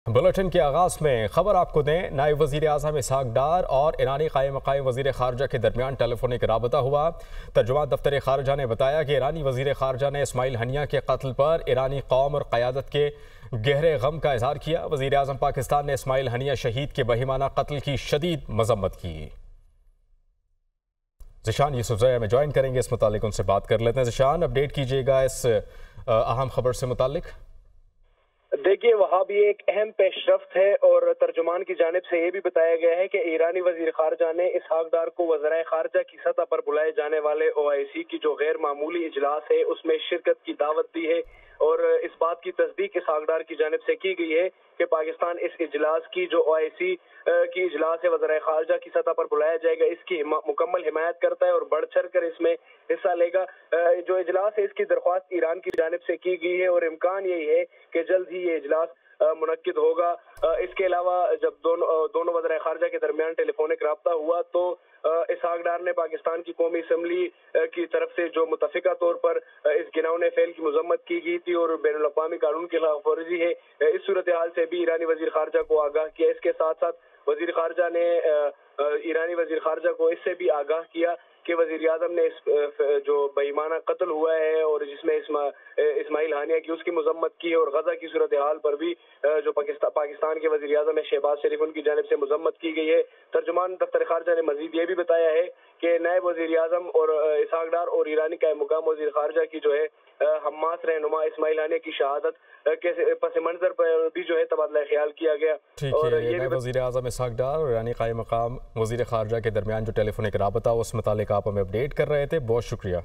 Bulletin के आगाज में खबर आपको दें। नायब वज़ीर आज़म इसहाक डार और ईरानी क़ायम मक़ाम वज़ीर ख़ारजा के दरमियान टेलीफोनिक राबता हुआ। तर्जुमान दफ्तर ख़ारजा ने बताया कि ईरानी वज़ीर ख़ारजा ने इस्माइल हनिया के कत्ल पर ईरानी कौम और क़यादत के गहरे गम का इज़हार किया। वज़ीर आज़म पाकिस्तान ने इस्माइल हनिया शहीद के बहिमाना कत्ल की शदीद मज़म्मत की। ज़िशान यूसुफ़ज़ई में ज्वाइन करेंगे, इस मुतालिक उनसे बात कर लेते हैं। ज़िशान, अपडेट कीजिएगा इस अहम खबर से मुतालिक। देखिए, वहाँ भी एक अहम पेशरफ्त है और तर्जुमान की जानिब से ये भी बताया गया है कि ईरानी वजीर खारजा ने इसहाक डार को वज़राए खारजा की सतह पर बुलाए जाने वाले OIC की जो गैर मामूली इजलास है उसमें शिरकत की दावत दी है और इस बात की तस्दीक इसहाक डार की जानिब से की गई है कि पाकिस्तान इस इजलास की जो OIC की इजलास है वज़राए खारजा की सतह पर बुलाया जाएगा, इसकी मुकम्मल हिमायत करता है और बढ़ चढ़ कर इसमें हिस्सा लेगा। जो इजलास है इसकी दरख्वास्त ईरान की जानिब से की गई है और इम्कान यही है कि जल्द ही ये इजलास मुनक्किद होगा। इसके अलावा जब दोनों वज़राए खारजा के दरमियान टेलीफोनिक राब्ता हुआ तो इसहाक डार ने पाकिस्तान की कौमी असम्बली की तरफ से जो मुतफ़िका तौर पर इस घिनौने फेल की मजम्मत की गई थी और बैनुल अक़वामी कानून की खिलाफ वर्जी है, इस सूरत हाल से भी ईरानी वज़ीर खारजा को आगाह किया। इसके साथ साथ वज़ीर खारजा ने ईरानी वज़ीर खारजा को इससे भी आगाह किया कि वज़ीर आज़म ने इस जो बेईमाना कत्ल हुआ है और जिसमें इस्माइल हानिया की उसकी मजम्मत की है और गजा की सूरत हाल पर भी जो पाकिस्तान के वज़ीर आज़म है शहबाज शरीफ उनकी जानिब से मजम्मत की गई है। तर्जुमान दफ्तर खारजा ने मजीद ये भी बताया है कि नायब वज़ीर आज़म और इसहाक डार और ईरानी क़ायम मुक़ाम वज़ीर खारजा की जो है हमास रहनुमा इस्माइल हानिया की शहादत के पस मंजर पर भी जो है तबादला ख्याल किया गया। और ये नायब वज़ीर आज़म इसहाक डार और ईरानी क़ायम मुक़ाम वज़ीर खारजा के दरमियान जो टेलीफोनिक राबता उस मुतालिक आप हमें अपडेट कर रहे थे, बहुत शुक्रिया।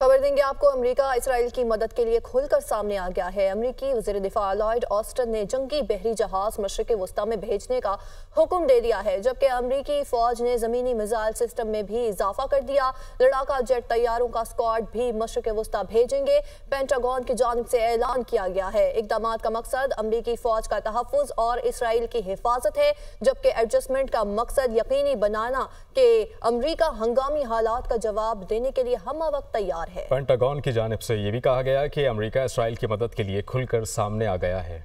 खबर देंगे आपको। अमेरिका इसराइल की मदद के लिए खुलकर सामने आ गया है। अमेरिकी वज़ीर दिफा लॉयड ऑस्टिन ने जंगी बहरी जहाज मशरिक़ वस्ता में भेजने का हुक्म दे दिया है, जबकि अमेरिकी फौज ने ज़मीनी मिसाइल सिस्टम में भी इजाफा कर दिया। लड़ाका जेट तैयारों का स्क्वाड भी मशरिक़ वस्ता भेजेंगे, पेंटागन की जानिब से ऐलान किया गया है। इक़दाम का मकसद अमेरिकी फौज का तहफ़्फ़ुज़ और इसराइल की हिफाजत है, जबकि एडजस्टमेंट का मकसद यकीनी बनाना कि अमेरिका हंगामी हालात का जवाब देने के लिए हम वक्त तैयार है। पेंटागन की जानिब से ये भी कहा गया कि अमेरिका इसराइल की मदद के लिए खुलकर सामने आ गया है।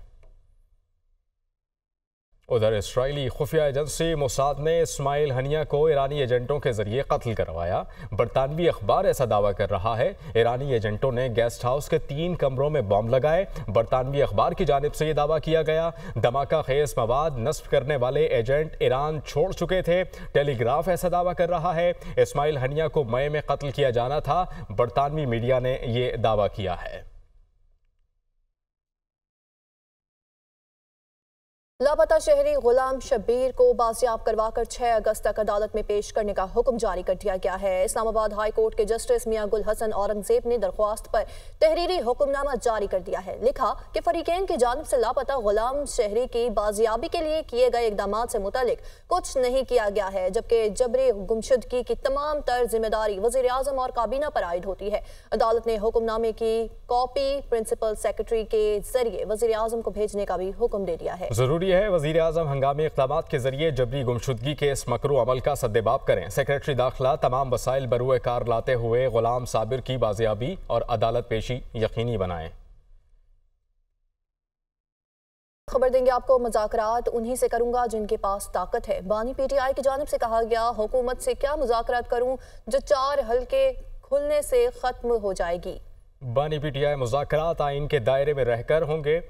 उधर इसराइली खुफिया एजेंसी मोसाद ने इस्माइल हनिया को ईरानी एजेंटों के जरिए कत्ल करवाया। बरतानवी अखबार ऐसा दावा कर रहा है। ईरानी एजेंटों ने गेस्ट हाउस के 3 कमरों में बम लगाए। बरतानवी अखबार की जानिब से यह दावा किया गया। धमाका खेज मवाद नस्ब करने वाले एजेंट ईरान छोड़ चुके थे। टेलीग्राफ ऐसा दावा कर रहा है। इस्माइल हनिया को मई में कत्ल किया जाना था। बरतानवी मीडिया ने यह दावा किया है। लापता शहरी गुलाम शब्बीर को बाजियाब करवाकर 6 अगस्त तक अदालत में पेश करने का हुक्म जारी कर दिया गया है। इस्लामाबाद हाई कोर्ट के जस्टिस मियां गुल हसन औरंगजेब ने दरख्वास्त पर तहरीरी हुक्मनामा जारी कर दिया है। लिखा कि फरीकैन की जानिब से लापता गुलाम शहरी की बाजियाबी के लिए किए गए इकदाम से मुतालिक कुछ नहीं किया गया है, जबकि जबरी गुमशुदगी की तमाम तर जिम्मेदारी वज़ीर आज़म और काबीना पर आयद होती है। अदालत ने हुक्मनामे की कॉपी प्रिंसिपल सेक्रेटरी के जरिए वज़ीर आज़म को भेजने का भी हुक्म दे दिया है। जरूरी है वज़ीर आज़म हंगामी इक़दामात के जरिए जबरी गुमशुदगी के इस मकरू अमल का सद्देबाब करें। सेक्रेटरी दाखिला तमाम वसाइल बरूए कार लाते हुए गुलाम साबिर की बाजियाबी और अदालत पेशी यकीनी बनाएं। खबर देंगे आपको। मुज़ाकरात उन्हीं से करूंगा जिनके पास ताकत है। बानी PTI की जानिब से कहा गया, हुकूमत से क्या मुज़ाकरात करूं जो 4 हल्के खुलने से खत्म हो जाएगी। बानी PTI मुज़ाकरात आइन के दायरे में रहकर होंगे।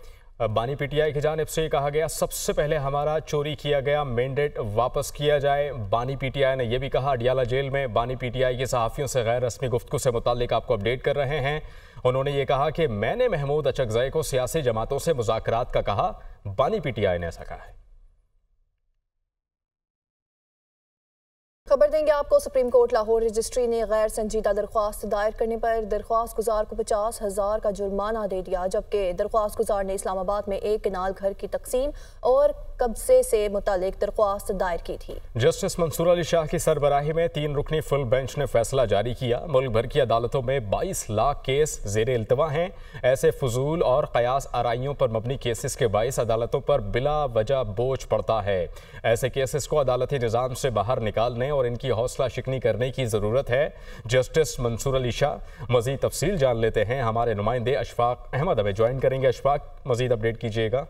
बानी PTI की जानिब से कहा गया, सबसे पहले हमारा चोरी किया गया मैंडेट वापस किया जाए। बानी PTI ने यह भी कहा, अडियाला जेल में बानी PTI के सहाफ़ियों से गैर रस्मी गुफ्तगू से मुताल्लिक आपको अपडेट कर रहे हैं। उन्होंने ये कहा कि मैंने महमूद अचकज़ई को सियासी जमातों से मुज़ाकरात का कहा। बानी PTI ने ऐसा कहा है। खबर देंगे आपको। सुप्रीम कोर्ट लाहौर रजिस्ट्री ने गैर संजीदा दरख्वास्त दायर करने पर दरख्वास्त गुजार को 50,000 का जुर्माना दे दिया, जबकि दरख्वास्त गुजार ने इस्लामाबाद में एक कनाल घर की तकसीम और कब्जे से मुतालिक दरख्वास्त दायर की थी। जस्टिस मंसूर अली शाह की सरबराही में 3 रुकनी फुल बेंच ने फैसला जारी किया। मुल्क भर की अदालतों में 22 लाख केस जेर इल्तवा हैं। ऐसे फजूल और कयास आराइयों पर मबनी केसेस के बाइस अदालतों पर बिला वजह बोझ पड़ता है। ऐसे केसेस को अदालती निज़ाम से बाहर निकालने और इनकी हौसला शिकनी करने की ज़रूरत है। जस्टिस मंसूर अली शाह, मज़ीद तफसील जान लेते हैं। हमारे नुमाइंदे अशफाक अहमद हमें ज्वाइन करेंगे। अशफाक, मज़ीद अपडेट कीजिएगा।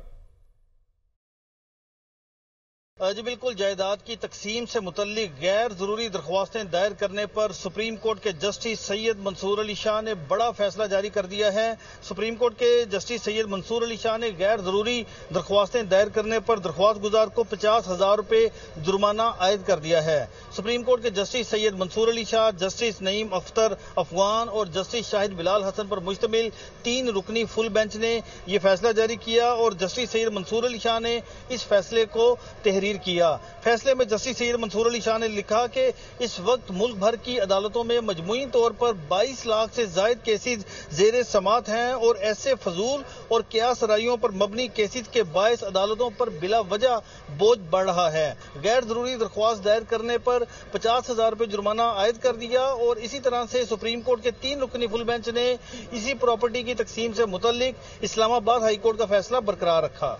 जी बिल्कुल, जायदाद की तकसीम से मुतल्लिक गैर जरूरी दरख्वास्तें दायर करने पर सुप्रीम कोर्ट के जस्टिस सैयद मंसूर अली शाह ने बड़ा फैसला जारी कर दिया है। सुप्रीम कोर्ट के जस्टिस सैयद मंसूर अली शाह ने गैर जरूरी दरख्वास्तें दायर करने पर दरख्वास्त गुजार को 50,000 रुपये जुर्माना आयद कर दिया है। सुप्रीम कोर्ट के जस्टिस सैयद मंसूर अली शाह, जस्टिस नईम अख्तर अफगान और जस्टिस शाहिद बिलाल हसन पर मुश्तमिल 3 रुकनी फुल बेंच ने यह फैसला जारी किया और जस्टिस सैयद मंसूर अली शाह ने इस फैसले को तहरीर किया। फैसले में जस्टिस सैयद मंसूर अली शाह ने लिखा कि इस वक्त मुल्क भर की अदालतों में मजमूई तौर पर 22 लाख से जायद केसेज जेर समात हैं और ऐसे फजूल और कियास राइयों पर मबनी केसेज के बायस अदालतों पर बिला वजह बोझ बढ़ रहा है। गैर जरूरी दरख्वास्त दायर करने पर 50,000 रुपये जुर्माना आयद कर दिया और इसी तरह से सुप्रीम कोर्ट के 3 रुकनी फुल बेंच ने इसी प्रॉपर्टी की तकसीम से मुतल्लिक इस्लामाबाद हाई कोर्ट का फैसला बरकरार रखा।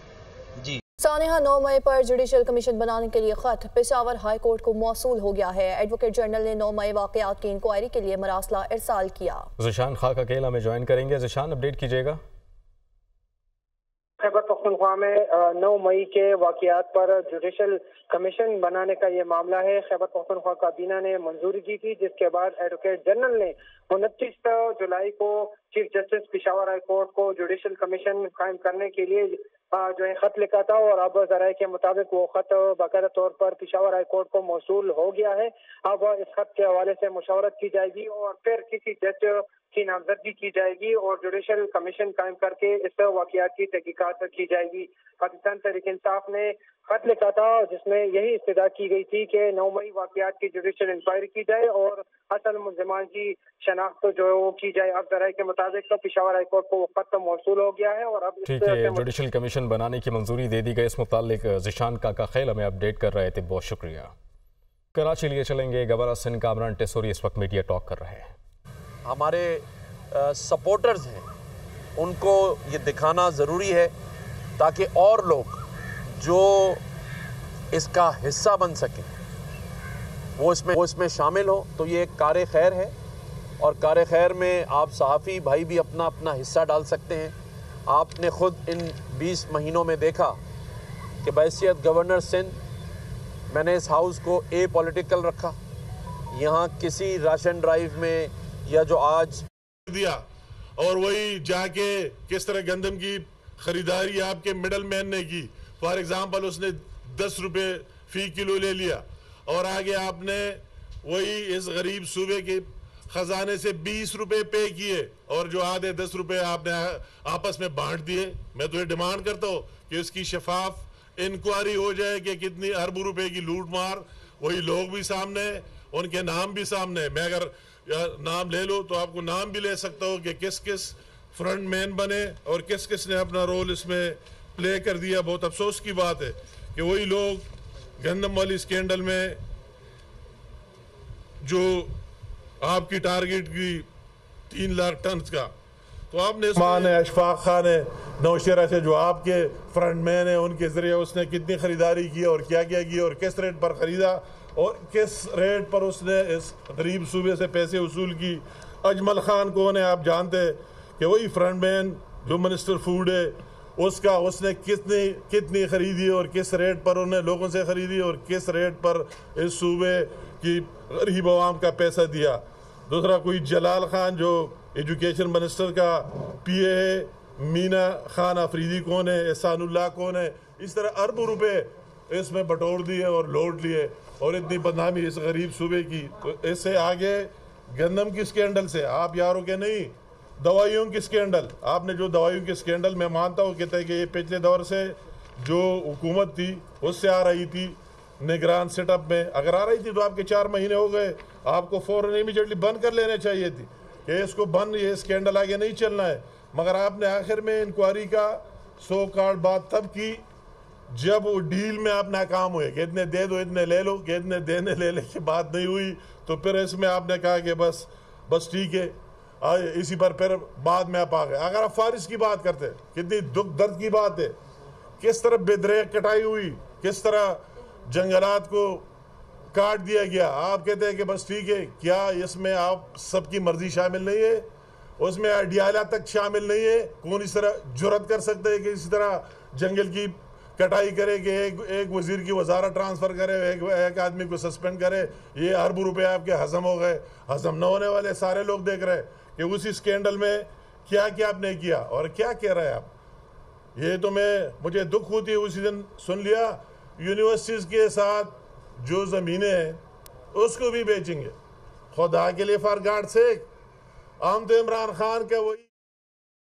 जी सानिहा, 9 मई पर जुडिशल कमीशन बनाने के लिए खत पेशावर हाई कोर्ट को मौसूल हो गया है। एडवोकेट जनरल ने 9 मई वाकयात की इंक्वायरी के लिए मरासला इरसाल किया। ज़िशान खाक अकेला में ज्वाइन करेंगे। ज़िशान, अपडेट कीजिएगा। खैबर पख्तूनख्वा में 9 मई के वाकयात पर जुडिशल कमीशन बनाने का ये मामला है। खैबर पख्तूनख्वा काबीना ने मंजूरी दी थी, जिसके बाद एडवोकेट जनरल ने 29 जुलाई को chief justice Peshawar high court को जुडिशल कमीशन कायम करने के लिए जो है खत लिखा था और अब जराये के मुताबिक वो खत बाकायदा तौर पर पेशावर हाई कोर्ट को मौसूल हो गया है। अब इस खत के हवाले से मुशावरत की जाएगी और फिर किसी जज की नामजदगी की जाएगी और जुडिशल कमीशन कायम करके इस वाकयात की तहकीकात की जाएगी। पाकिस्तान तहरीक इंसाफ ने खत लिखा था जिसमें यही इस्तदा की गई थी कि 9 मई वाकयात की जुडिशल इंक्वायरी की जाए और असल मुल्ज़िमान की शनाख्त जो है वो की जाए। अब जराये के मुताबिक तो पेशावर हाई कोर्ट को खत मौसूल हो गया है और अब ठीक है, जुडिशल कमीशन बनाने की मंजूरी दे दी गई। इस मुतालिक ज़िशान काका खैल हमें अपडेट कर रहे थे, बहुत शुक्रिया। कराची लिए चलेंगे। गवर्नर सिंध कामरान टेसोरी इस वक्त मीडिया टॉक कर रहे हैं। हमारे सपोर्टर्स हैं, उनको ये दिखाना ज़रूरी है ताकि और लोग जो इसका हिस्सा बन सकें वो इसमें शामिल हो। तो ये एक कार खैर है और कार खैर में आप सहाफ़ी भाई भी अपना अपना हिस्सा डाल सकते हैं। आपने ख़ुद इन 20 महीनों में देखा कि बहैसियत गवर्नर सिंध मैंने इस हाउस को ए पॉलिटिकल रखा। यहाँ किसी राशन ड्राइव में या जो आज दिया और वही जाके किस तरह गंदम की खरीदारी आपके मिडल मैन ने की। फॉर एग्जाम्पल उसने 10 रुपये फी किलो ले लिया और आगे आपने वही इस गरीब सूबे के खजाने से 20 रुपये पे किए और जो आधे 10 रुपये आपने आपस में बांट दिए। मैं तो ये डिमांड करता हूँ कि इसकी शफाफ इंक्वायरी हो जाए कि कितनी अरबों रुपए की लूट मार, वही लोग भी सामने, उनके नाम भी सामने। मैं अगर नाम ले लो तो आपको नाम भी ले सकता हूँ कि किस किस फ्रंट मैन बने और किस किस ने अपना रोल इसमें प्ले कर दिया। बहुत अफसोस की बात है कि वही लोग गंदम वाली स्कैंडल में जो आपकी टारगेट की 3 लाख टन का, तो आपने अशफाक खान है नौशेरा से जो आपके फ्रंट मैन है, उनके जरिए उसने कितनी खरीदारी की और क्या क्या की और किस रेट पर खरीदा और किस रेट पर उसने इस गरीब सूबे से पैसे वसूल की। अजमल खान कौन है आप जानते हैं कि वही फ्रंट मैन जो मिनिस्टर फूड है उसने कितनी खरीदी और किस रेट पर उन्हें लोगों से खरीदी और किस रेट पर इस सूबे की गरीब आवाम का पैसा दिया। दूसरा कोई जलाल खान जो एजुकेशन मिनिस्टर का पीए है, मीना खान अफरीदी कौन है, एहसानुल्लाह कौन है। इस तरह अरबों रुपए इसमें बटोर दिए और लौट लिए और इतनी बदनामी इस गरीब सूबे की। तो इससे आगे गंदम की स्कैंडल से आप यारों के नहीं, दवाइयों की स्कैंडल, आपने जो दवाइयों की स्कैंडल मैं मानता हूँ कहते हैं कि ये पिछले दौर से जो हुकूमत थी उससे आ रही थी निगरान सेटअप में। अगर आ रही थी तो आपके 4 महीने हो गए, आपको फौरन इमीडिएटली बंद कर लेने चाहिए थी कि इसको बंद, ये स्कैंडल आगे नहीं चलना है। मगर आपने आखिर में इंक्वायरी का 100 कार्ड बात तब की जब वो डील में आप नाकाम हुए कि इतने दे दो इतने ले लो, कि इतने देने ले की बात नहीं हुई। तो फिर इसमें आपने कहा कि बस ठीक है, इसी पर फिर बाद में आप आ गए। अगर आप फारिश की बात करते, कितनी दुख दर्द की बात है, किस तरह बेदरेक कटाई हुई, किस तरह जंगलात को काट दिया गया। आप कहते हैं कि बस ठीक है, क्या इसमें आप सबकी मर्जी शामिल नहीं है? उसमें अडियाला तक शामिल नहीं है। कौन इस तरह जुर्रत कर सकते है कि इसी तरह जंगल की कटाई करे कि एक वजीर की वजारत ट्रांसफ़र करे, एक आदमी को सस्पेंड करे? ये अरबों रुपए आपके हजम हो गए। हजम न होने वाले सारे लोग देख रहे हैं कि उसी स्कैंडल में क्या क्या आपने किया और क्या कह रहे हैं आप। ये तो मुझे दुख होती है, उसी दिन सुन लिया यूनिवर्सिटीज के साथ जो ज़मीनें हैं उसको भी बेचेंगे। खुदा के लिए फॉर गॉड सेक, हम तो इमरान खान का वही